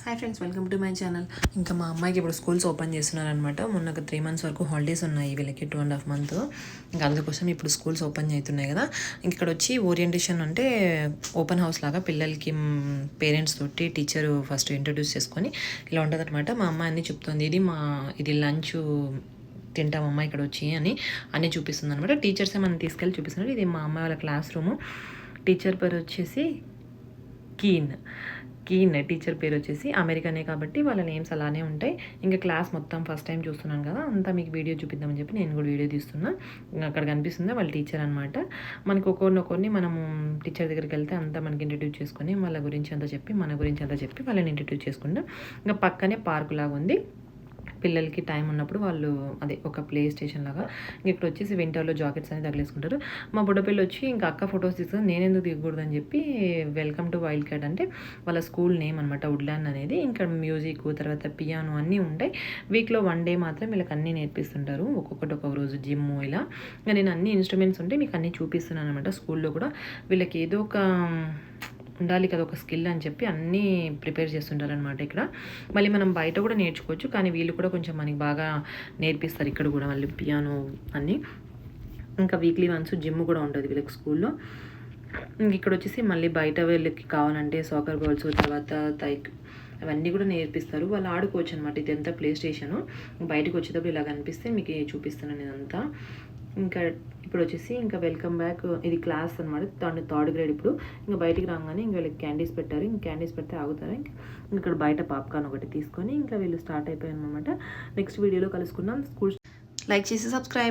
Hi friends, welcome to my channel. ఇంకా మా అమ్మాయికి ఇప్పుడు స్కూల్స్ ఓపెన్ చేస్తున్నారనమాట. మొన్న ఒక 3 months వరకు హాలిడేస్ ఉన్నాయి వీళ్ళకి, 2.5 months. ఇంకా అందుకోసం ఇప్పుడు స్కూల్స్ ఓపెన్ అవుతున్నాయి కదా. ఇంక ఇక్కడ వచ్చి ఓరియంటేషన్ అంటే ఓపెన్ హౌస్ లాగా పిల్లలకి పేరెంట్స్ తోటి టీచర్ ఫస్ట్ ఇంట్రడ్యూస్ చేసుకొని ఇలా ఉంటుంది అనమాట. మా అమ్మాయి అన్నీ చెప్తుంది, ఇది లంచ్ తింటామమ్మా ఇక్కడ వచ్చి అని అన్నీ చూపిస్తుంది అనమాట. టీచర్సే మనం తీసుకెళ్ళి చూపిస్తున్నారు. ఇది మా అమ్మాయి వాళ్ళ క్లాస్ రూము. టీచర్ పేరు వచ్చేసి కీన్ టీచర్ పేరు వచ్చేసి అమెరికానే కాబట్టి వాళ్ళ నేమ్స్ అలానే ఉంటాయి. ఇంకా క్లాస్ మొత్తం ఫస్ట్ టైం చూస్తున్నాను కదా, అంతా మీకు వీడియో చూపిద్దామని చెప్పి నేను కూడా వీడియో తీస్తున్నా. అక్కడ కనిపిస్తుంది వాళ్ళ టీచర్ అనమాట. మనకు ఒక్కొన్ని మనము టీచర్ దగ్గరికి వెళ్తే అంతా మనకి ఇంట్రడ్యూస్ చేసుకొని వాళ్ళ గురించి అంతా చెప్పి మన గురించి అంతా చెప్పి వాళ్ళని ఇంట్రడ్యూస్ చేసుకుంటాం. ఇంకా పక్కనే పార్కు లాగా ఉంది. పిల్లలకి టైం ఉన్నప్పుడు వాళ్ళు అదే ఒక ప్లే స్టేషన్ లాగా. ఇక్కడ వచ్చేసి వింటర్లో జాకెట్స్ అనేది తగిలేసుకుంటారు. మా బుడ్డపిల్లి వచ్చి ఇంకా అక్క ఫొటోస్ తీసుకుని నేను ఎందుకు దిగకూడదు అని చెప్పి వెల్కమ్ టు వైల్డ్ క్యాట్ అంటే వాళ్ళ స్కూల్ నేమ్ అనమాట, వుడ్లాండ్ అనేది. ఇంకా మ్యూజిక్ తర్వాత పియానో అన్నీ ఉంటాయి. వీక్లో 1 day మాత్రం వీళ్ళకి అన్నీ నేర్పిస్తుంటారు, ఒక్కొక్కటి ఒక్కొక్క రోజు జిమ్ ఇలా. ఇంకా నేను అన్ని ఇన్స్ట్రుమెంట్స్ ఉంటే మీకు అన్నీ చూపిస్తున్నాను అనమాట. స్కూల్లో కూడా వీళ్ళకి ఏదో ఒక ఉండాలి కదా ఒక స్కిల్ అని చెప్పి అన్నీ ప్రిపేర్ చేస్తుంటారు అనమాట ఇక్కడ. మళ్ళీ మనం బయట కూడా నేర్చుకోవచ్చు, కానీ వీళ్ళు కూడా కొంచెం మనకి బాగా నేర్పిస్తారు ఇక్కడ కూడా మళ్ళీ పియానో అన్నీ. ఇంకా వీక్లీ వన్స్ జిమ్ కూడా ఉంటుంది వీళ్ళకి స్కూల్లో. ఇంక ఇక్కడ వచ్చేసి మళ్ళీ బయట వీళ్ళకి కావాలంటే సాకర్ బాల్స్ తర్వాత అవన్నీ కూడా నేర్పిస్తారు. వాళ్ళు ఆడుకోవచ్చు అనమాట. ఇదంతా ప్లే స్టేషను. బయటకు వచ్చేటప్పుడు ఇలా కనిపిస్తే మీకు చూపిస్తున్నాను ఇదంతా. ఇంకా ఇప్పుడు వచ్చేసి ఇంకా వెల్కమ్ బ్యాక్, ఇది క్లాస్ అనమాట, థర్డ్ గ్రేడ్. ఇప్పుడు ఇంకా బయటికి రాగానే ఇంకా వీళ్ళకి క్యాండీస్ పెట్టారు. ఇంకా క్యాండీస్ పెడితే ఆగుతారు. ఇంకా ఇక్కడ బయట పాప్కార్న్ ఒకటి తీసుకొని ఇంకా వీళ్ళు స్టార్ట్ అయిపోయారు అనమాట. నెక్స్ట్ వీడియోలో కలుసుకుందాం. స్కూల్ లైక్ చేసి సబ్స్క్రైబ్.